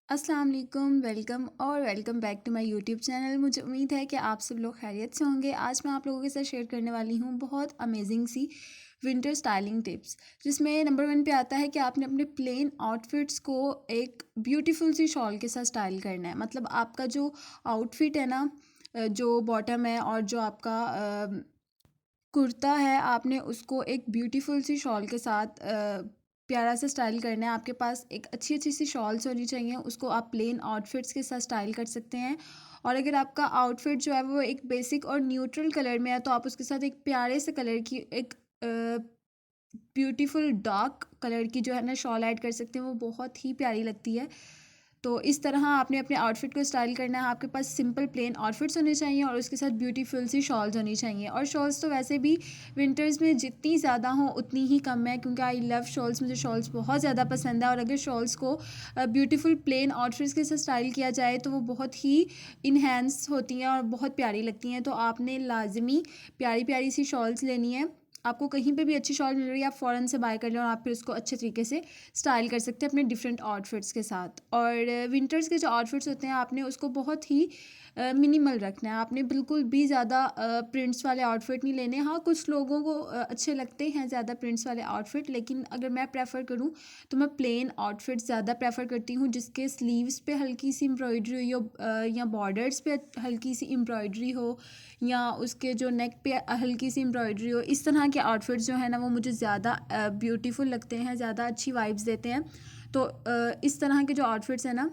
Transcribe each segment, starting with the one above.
अस्सलाम वालेकुम, वेलकम और welcome back to my YouTube channel. मुझे उम्मीद है कि आप सब लोग खैरियत से होंगे। आज मैं आप लोगों के साथ शेयर करने वाली हूँ बहुत अमेजिंग सी विंटर स्टाइलिंग टिप्स, जिसमें नंबर 1 पे आता है कि आपने अपने प्लेन आउटफिट्स को एक ब्यूटीफुल सी शॉल के साथ स्टाइल करना है। मतलब आपका जो आउटफिट है ना, जो बॉटम है और जो आपका कुर्ता है, आपने उसको एक ब्यूटीफुल सी शॉल के साथ प्यारा सा स्टाइल करना है। आपके पास एक अच्छी अच्छी सी शॉल्स होनी चाहिए, उसको आप प्लेन आउटफिट्स के साथ स्टाइल कर सकते हैं। और अगर आपका आउटफिट जो है वो एक बेसिक और न्यूट्रल कलर में है, तो आप उसके साथ एक प्यारे से कलर की एक ब्यूटीफुल डार्क कलर की जो है ना शॉल ऐड कर सकते हैं, वो बहुत ही प्यारी लगती है। तो इस तरह आपने अपने आउटफिट को स्टाइल करना है। आपके पास सिंपल प्लेन आउटफिट्स होने चाहिए और उसके साथ ब्यूटीफुल सी शॉल्स होनी चाहिए। और शॉल्स तो वैसे भी विंटर्स में जितनी ज़्यादा हों उतनी ही कम है, क्योंकि आई लव शॉल्स, मुझे शॉल्स बहुत ज़्यादा पसंद है। और अगर शॉल्स को ब्यूटीफुल प्लेन आउटफिट्स के साथ स्टाइल किया जाए तो वो बहुत ही इन्हेंस होती हैं और बहुत प्यारी लगती हैं। तो आपने लाजमी प्यारी प्यारी सी शॉल्स लेनी है। आपको कहीं पे भी अच्छी शॉल मिल रही है, आप फ़ौरन से बाय कर लें और आप फिर उसको अच्छे तरीके से स्टाइल कर सकते हैं अपने डिफरेंट आउटफिट्स के साथ। और विंटर्स के जो आउटफिट्स होते हैं, आपने उसको बहुत ही मिनिमल रखना है। आपने बिल्कुल भी ज़्यादा प्रिंट्स वाले आउटफिट नहीं लेने। हाँ, कुछ लोगों को अच्छे लगते हैं ज़्यादा प्रिंट्स वाले आउटफिट, लेकिन अगर मैं प्रेफर करूँ तो मैं प्लेन आउटफिट ज़्यादा प्रेफर करती हूँ, जिसके स्लीव्स पे हल्की सी एम्ब्रॉयडरी हो, या बॉर्डर्स पे हल्की सी एम्ब्रॉयडरी हो, या उसके जो नेक पे हल्की सी एम्ब्रॉयडरी हो। इस तरह के आउटफिट्स जो है ना, वो मुझे ज़्यादा ब्यूटीफुल लगते हैं, ज़्यादा अच्छी वाइब्स देते हैं। तो इस तरह के जो आउटफिट्स हैं ना,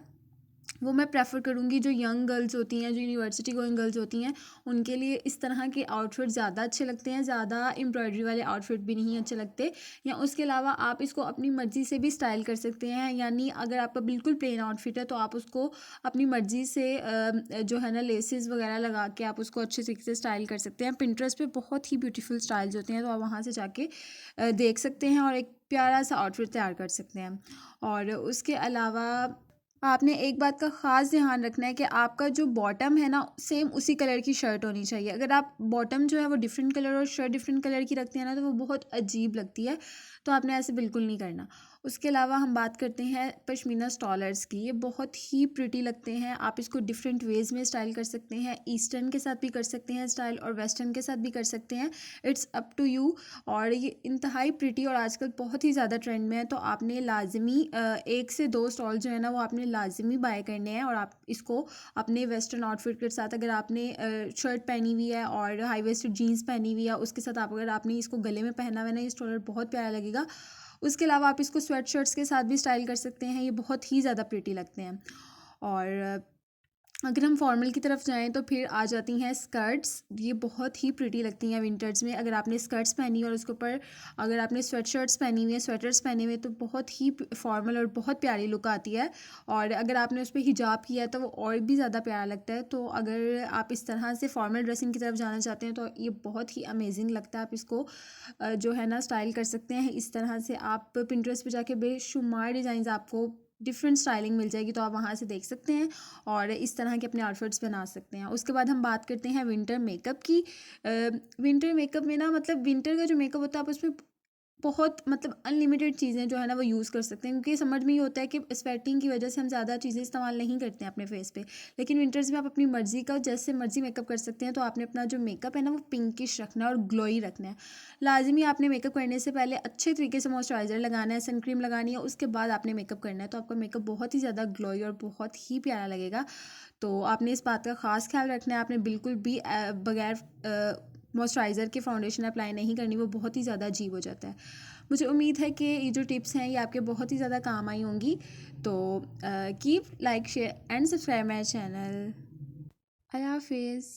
वो मैं प्रेफर करूँगी। जो यंग गर्ल्स होती हैं, जो यूनिवर्सिटी गोइंग गर्ल्स होती हैं, उनके लिए इस तरह के आउटफिट ज़्यादा अच्छे लगते हैं। ज़्यादा एम्ब्रॉयडरी वाले आउटफिट भी नहीं अच्छे लगते। या उसके अलावा आप इसको अपनी मर्ज़ी से भी स्टाइल कर सकते हैं। यानी अगर आपका बिल्कुल प्लेन आउटफिट है तो आप उसको अपनी मर्ज़ी से जो है ना लेसेस वगैरह लगा के आप उसको अच्छे तरीके से स्टाइल कर सकते हैं। पिंटरेस्ट पे बहुत ही ब्यूटीफुल स्टाइल्स होते हैं, तो आप वहाँ से जाके देख सकते हैं और एक प्यारा सा आउटफिट तैयार कर सकते हैं। और उसके अलावा आपने एक बात का ख़ास ध्यान रखना है कि आपका जो बॉटम है ना, सेम उसी कलर की शर्ट होनी चाहिए। अगर आप बॉटम जो है वो डिफरेंट कलर और शर्ट डिफरेंट कलर की रखते हैं ना, तो वो बहुत अजीब लगती है। तो आपने ऐसे बिल्कुल नहीं करना। उसके अलावा हम बात करते हैं पश्मीना स्टॉलर्स की। ये बहुत ही प्रिटी लगते हैं। आप इसको डिफरेंट वेज़ में स्टाइल कर सकते हैं। ईस्टर्न के साथ भी कर सकते हैं स्टाइल, और वेस्टर्न के साथ भी कर सकते हैं। It's up to you. और ये इंतहाई प्रिटी और आजकल बहुत ही ज़्यादा ट्रेंड में है। तो आपने लाजमी 1 से 2 स्टॉल जो है ना, वो आपने लाजमी बाय करने हैं। और आप इसको अपने वेस्टर्न आउटफिट के साथ, अगर आपने शर्ट पहनी हुई है और हाई वेस्टेड जीन्स पहनी हुई है, उसके साथ अगर आपने इसको गले में पहना हुआ है ना, ये स्टॉलर बहुत प्यारा लगेगा। उसके अलावा आप इसको स्वेट शर्ट्स के साथ भी स्टाइल कर सकते हैं। ये बहुत ही ज़्यादा प्रिटी लगते हैं। और अगर हम फॉर्मल की तरफ जाएँ तो फिर आ जाती हैं स्कर्ट्स। ये बहुत ही प्रिटी लगती हैं विंटर्स में। अगर आपने स्कर्ट्स पहनी और उसके ऊपर अगर आपने स्वेट शर्ट्स पहनी हुई है, स्वेटर्स पहने हुए, तो बहुत ही फॉर्मल और बहुत प्यारी लुक आती है। और अगर आपने उस पर हिजाब किया है तो वो और भी ज़्यादा प्यारा लगता है। तो अगर आप इस तरह से फॉर्मल ड्रेसिंग की तरफ जाना चाहते हैं तो ये बहुत ही अमेजिंग लगता है। आप इसको जो है ना स्टाइल कर सकते हैं इस तरह से। आप पिंटरेस्ट पे जाके बेशुमार डिज़ाइंस आपको डिफरेंट स्टाइलिंग मिल जाएगी, तो आप वहाँ से देख सकते हैं और इस तरह के अपने आउटफिट्स बना सकते हैं। उसके बाद हम बात करते हैं विंटर मेकअप की। विंटर मेकअप में ना, मतलब विंटर का जो मेकअप होता है, आप उसमें बहुत मतलब अनलिमिटेड चीज़ें जो है ना वो यूज़ कर सकते हैं, क्योंकि समझ में ही होता है कि स्वेटिंग की वजह से हम ज़्यादा चीज़ें इस्तेमाल नहीं करते हैं अपने फेस पे। लेकिन विंटर्स में आप अपनी मर्ज़ी का जैसे मर्ज़ी मेकअप कर सकते हैं। तो आपने अपना जो मेकअप है ना, वो पिंकिश रखना है और ग्लोई रखना है। लाजमी आपने मेकअप करने से पहले अच्छे तरीके से मॉइस्चराइज़र लगाना है, सन क्रीम लगानी है, उसके बाद आपने मेकअप करना है। तो आपका मेकअप बहुत ही ज़्यादा ग्लोई और बहुत ही प्यारा लगेगा। तो आपने इस बात का ख़ास ख्याल रखना है। आपने बिल्कुल भी बगैर मॉइस्चराइज़र के फाउंडेशन अप्लाई नहीं करनी, वो बहुत ही ज़्यादा अजीब हो जाता है। मुझे उम्मीद है कि ये जो टिप्स हैं ये आपके बहुत ही ज़्यादा काम आई होंगी। तो keep like share and subscribe my channel. Allah हाफिज़।